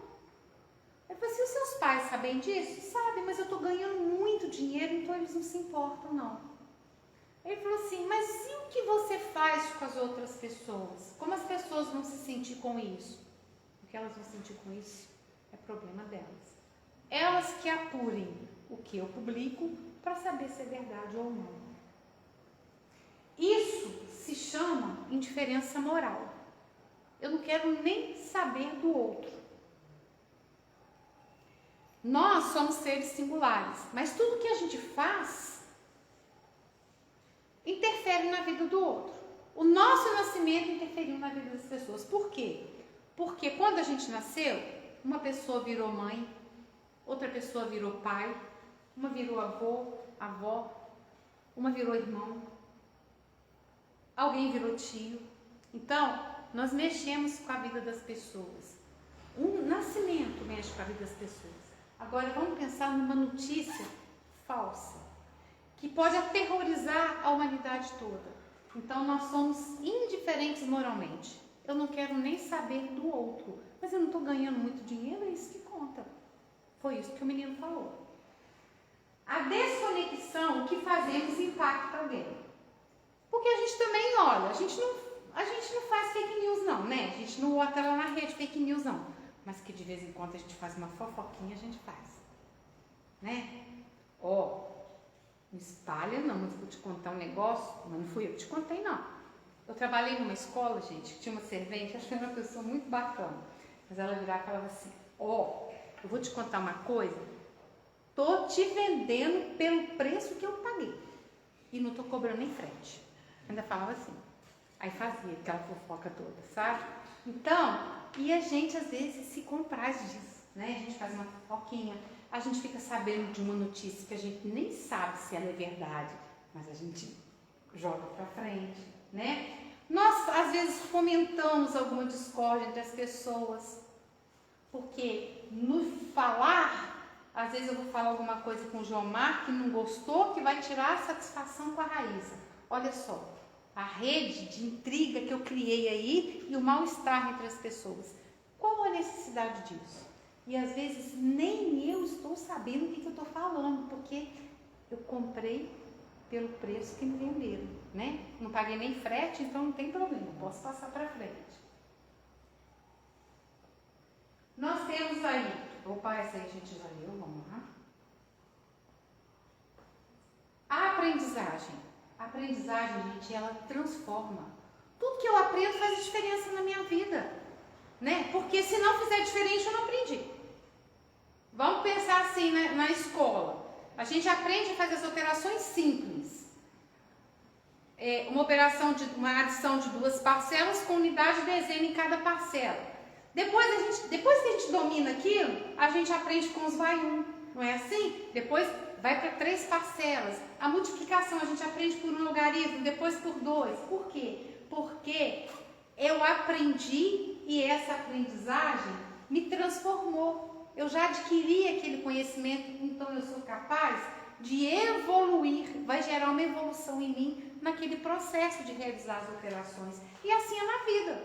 Ele falou assim: os seus pais sabem disso? Sabem, mas eu estou ganhando muito dinheiro, então eles não se importam, não. Ele falou assim: mas e o que você faz com as outras pessoas? Como as pessoas vão se sentir com isso? O que elas vão sentir com isso é problema delas. Elas que apurem o que eu publico para saber se é verdade ou não. Isso se chama indiferença moral. Eu não quero nem saber do outro. Nós somos seres singulares, mas tudo que a gente faz interfere na vida do outro. O nosso nascimento interferiu na vida das pessoas. Por quê? Porque quando a gente nasceu, uma pessoa virou mãe, outra pessoa virou pai, uma virou avô, avó, uma virou irmão, alguém virou tio. Então, nós mexemos com a vida das pessoas. Um nascimento mexe com a vida das pessoas. Agora, vamos pensar numa notícia falsa, que pode aterrorizar a humanidade toda. Então, nós somos indiferentes moralmente. Eu não quero nem saber do outro. Mas eu não estou ganhando muito dinheiro, é isso que conta. Foi isso que o menino falou. A desconexão que fazemos impacta alguém. Porque a gente também, olha, a gente não faz fake news não, né? A gente não bota lá na rede fake news não. Mas que de vez em quando a gente faz uma fofoquinha, a gente faz. Né? Ó, não espalha não, mas vou te contar um negócio, mas não fui eu que te contei não. Eu trabalhei numa escola, gente, que tinha uma servente, acho que era uma pessoa muito bacana. Mas ela virava e falava assim, ó, eu vou te contar uma coisa, tô te vendendo pelo preço que eu paguei. E não tô cobrando nem frete. Ainda falava assim. Aí fazia aquela fofoca toda, sabe? Então, e a gente às vezes se compraz disso, né? A gente faz uma fofoquinha, a gente fica sabendo de uma notícia que a gente nem sabe se ela é verdade, mas a gente joga pra frente, né? Nós, às vezes, fomentamos alguma discórdia entre as pessoas, porque no falar, às vezes eu vou falar alguma coisa com o Jomar que não gostou, que vai tirar a satisfação com a Raíssa. Olha só, a rede de intriga que eu criei aí e o mal-estar entre as pessoas. Qual a necessidade disso? E às vezes nem eu estou sabendo o que eu estou falando, porque eu comprei pelo preço que me venderam, né? Não paguei nem frete, então não tem problema, posso passar para frente. Nós temos aí, opa, essa aí a gente já leu, vamos lá. A aprendizagem. A aprendizagem, gente, ela transforma. Tudo que eu aprendo faz diferença na minha vida, né? Porque se não fizer diferente, eu não aprendi. Vamos pensar assim, né, na escola. A gente aprende a fazer as operações simples. Uma adição de duas parcelas com unidade de desenho em cada parcela. Depois que a gente domina aquilo, a gente aprende com os vai um, não é assim? Depois vai para 3 parcelas. A multiplicação a gente aprende por um logaritmo, depois por 2. Por quê? Porque eu aprendi e essa aprendizagem me transformou. Eu já adquiri aquele conhecimento, então eu sou capaz de evoluir, vai gerar uma evolução em mim naquele processo de realizar as operações. E assim é na vida.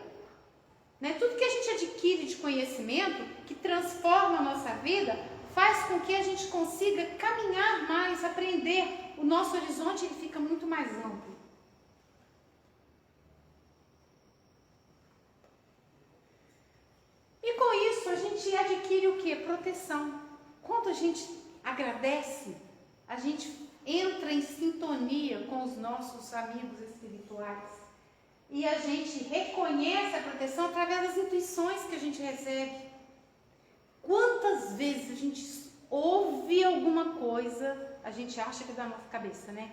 Né? Tudo que a gente adquire de conhecimento, que transforma a nossa vida, faz com que a gente consiga caminhar mais, aprender. O nosso horizonte ele fica muito mais amplo. E com isso a gente adquire o quê? Proteção. Quando a gente agradece, a gente entra em sintonia com os nossos amigos espirituais. E a gente reconhece a proteção através das intuições que a gente recebe. Quantas vezes a gente ouve alguma coisa, a gente acha que é da nossa cabeça, né?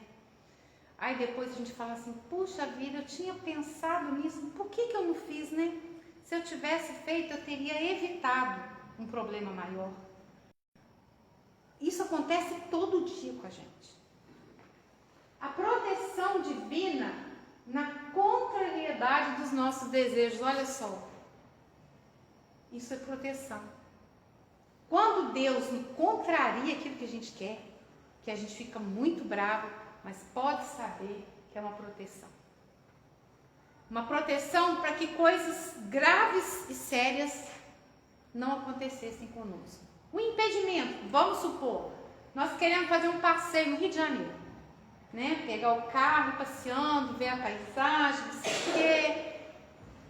Aí depois a gente fala assim, puxa vida, eu tinha pensado nisso, por que eu não fiz, né? Se eu tivesse feito, eu teria evitado um problema maior. Isso acontece todo dia com a gente. A proteção divina na contrariedade dos nossos desejos, olha só. Isso é proteção. Quando Deus me contraria aquilo que a gente quer, que a gente fica muito bravo, mas pode saber que é uma proteção. Uma proteção para que coisas graves e sérias não acontecessem conosco. Um impedimento, vamos supor, nós queremos fazer um passeio no Rio de Janeiro. Né? Pegar o carro, passeando, ver a paisagem, não sei o quê,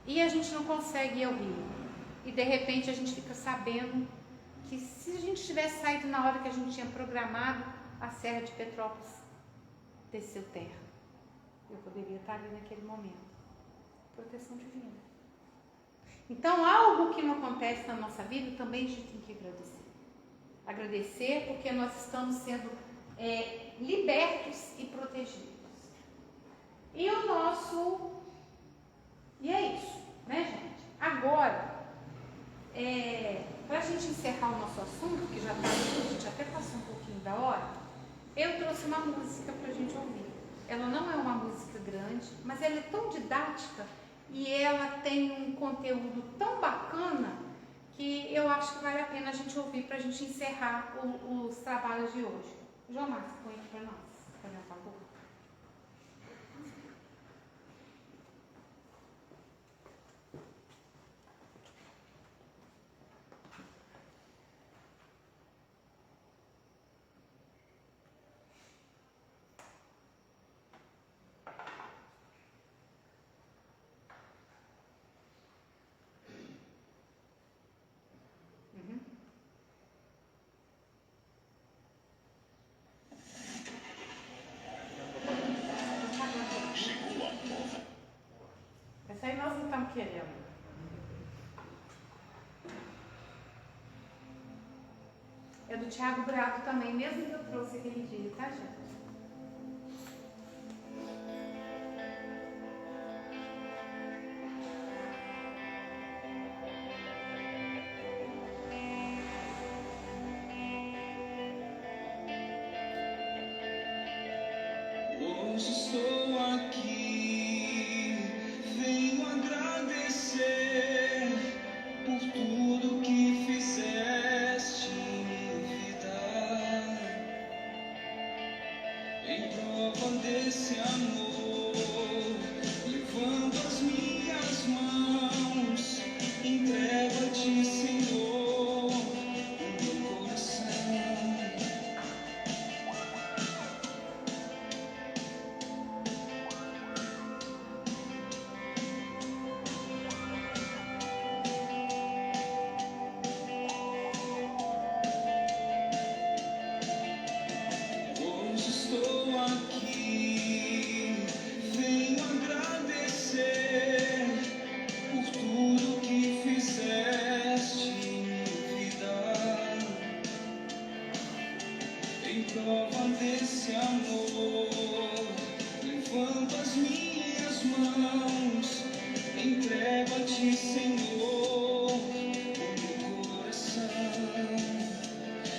e a gente não consegue ir ao Rio. E de repente a gente fica sabendo que se a gente tivesse saído na hora que a gente tinha programado, a Serra de Petrópolis desceu terra. Eu poderia estar ali naquele momento. Proteção divina. Então, algo que não acontece na nossa vida, também a gente tem que agradecer. Agradecer porque nós estamos sendo libertos e protegidos. E é isso, né, gente? Agora, para a gente encerrar o nosso assunto, que já está, a gente até passou um pouquinho da hora, eu trouxe uma música para a gente ouvir. Ela não é uma música grande, mas ela é tão didática e ela tem um conteúdo tão bacana que eu acho que vale a pena a gente ouvir para a gente encerrar os trabalhos de hoje. João Marcos, põe aqui para nós, por favor. É do Tiago Brato também, mesmo que eu trouxe aquele dia, tá, gente? Hoje estou aqui, venho agradecer por tudo que fizeste em minha vida. Em prova desse amor, levanto as minhas mãos, entrego-te, Senhor, o meu coração. Hoje estou aqui, venho agradecer por tudo que fizeste em minha vida. Em prova desse amor, levanto as minhas mãos, entrego-te, Senhor, o meu coração.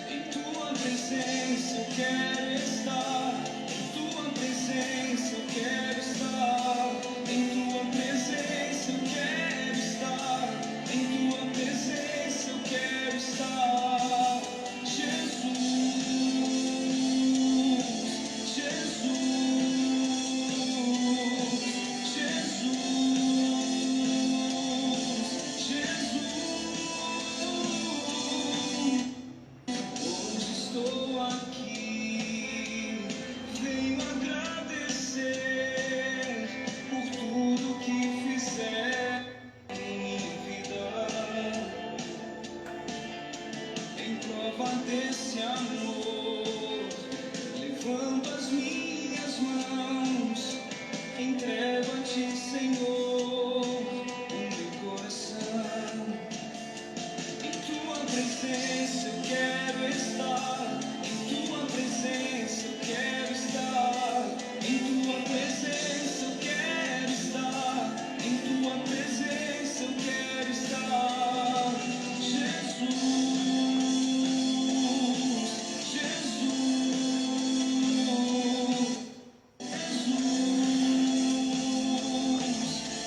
Em tua presença eu quero estar, em tua presença eu quero estar, em tua presença eu quero estar, em tua presença eu quero estar. Jesus, Jesus, Jesus, Jesus. Hoje estou aqui, venho agradecer por tudo que fizeste em minha vida. Em prova desse amor, levanto as minhas mãos, entrego-te, Senhor, o meu coração. Em tua presença eu quero estar, em tua presença eu quero estar, em tua presença eu quero estar, em tua presença eu quero estar. Jesus, Jesus,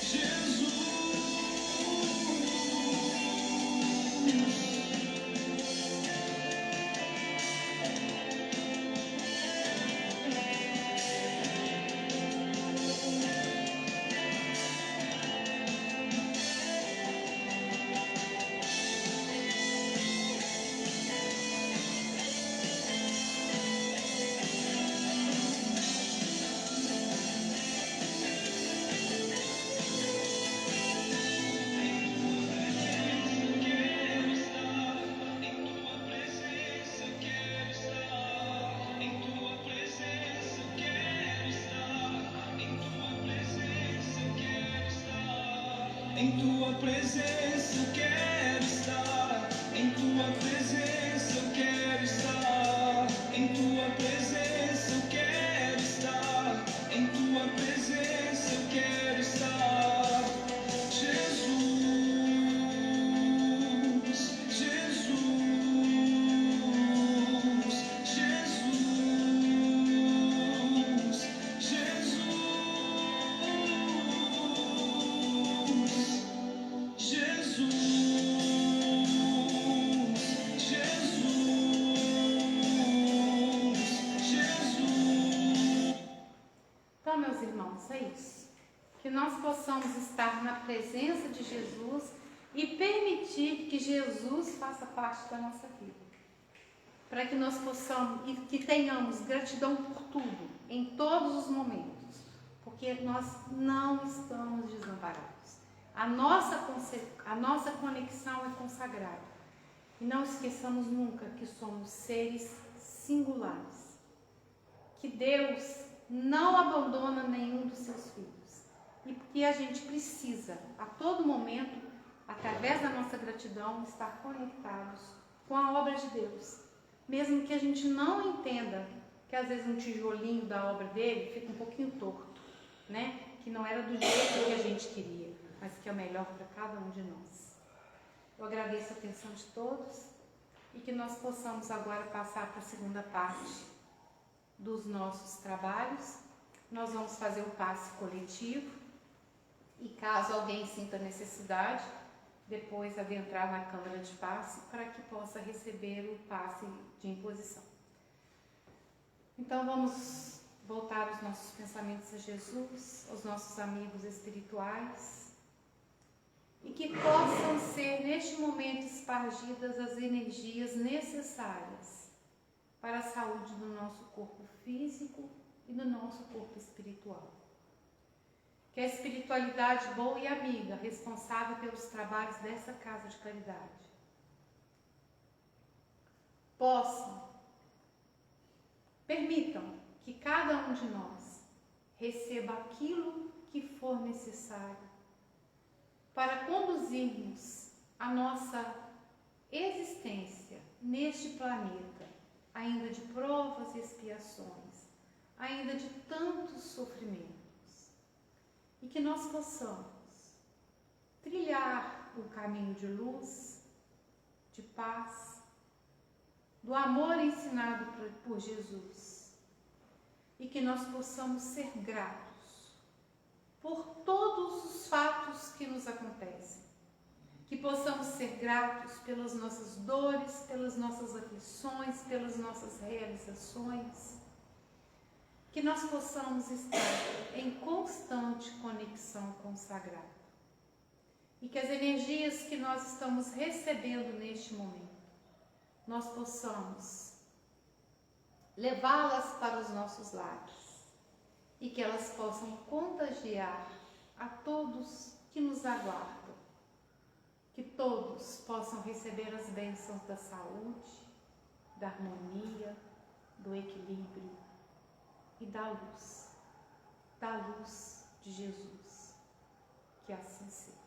Jesus, Jesus. Em tua presença eu quero estar, em tua presença eu quero estar, em tua presença eu quero estar, em tua presença eu quero estar. Jesus, Jesus, Jesus, Jesus, Jesus. Então, meus irmãos, é isso. Que nós possamos estar na presença de Jesus e permitir que Jesus faça parte da nossa vida. Para que nós possamos e que tenhamos gratidão por tudo, em todos os momentos. Porque nós não estamos desamparados. A nossa conexão é consagrada. E não esqueçamos nunca que somos seres singulares. Que Deus não abandona nenhum dos seus filhos. E que a gente precisa, a todo momento, através da nossa gratidão, estar conectados com a obra de Deus. mesmo que a gente não entenda que às vezes um tijolinho da obra dele fica um pouquinho torto, né? Que não era do jeito que a gente queria, mas que é o melhor para cada um de nós. Eu agradeço a atenção de todos e que nós possamos agora passar para a segunda parte dos nossos trabalhos. Nós vamos fazer o passe coletivo e caso alguém sinta necessidade, depois adentrar na câmara de passe para que possa receber o passe de imposição. Então vamos voltar os nossos pensamentos a Jesus, aos nossos amigos espirituais, e que possam ser neste momento espargidas as energias necessárias para a saúde do nosso corpo físico e do nosso corpo espiritual. Que a espiritualidade boa e amiga, responsável pelos trabalhos dessa casa de caridade, permitam que cada um de nós receba aquilo que for necessário para conduzirmos a nossa existência neste planeta, ainda de provas e expiações, ainda de tantos sofrimentos. E que nós possamos trilhar o caminho de luz, de paz, do amor ensinado por Jesus. E que nós possamos ser gratos por todos os fatos que nos acontecem. Que possamos ser gratos pelas nossas dores, pelas nossas aflições, pelas nossas realizações. Que nós possamos estar em constante conexão com o sagrado. E que as energias que nós estamos recebendo neste momento, nós possamos levá-las para os nossos lares e que elas possam contagiar a todos que nos aguardam. Que todos possam receber as bênçãos da saúde, da harmonia, do equilíbrio e da luz de Jesus. Que assim seja.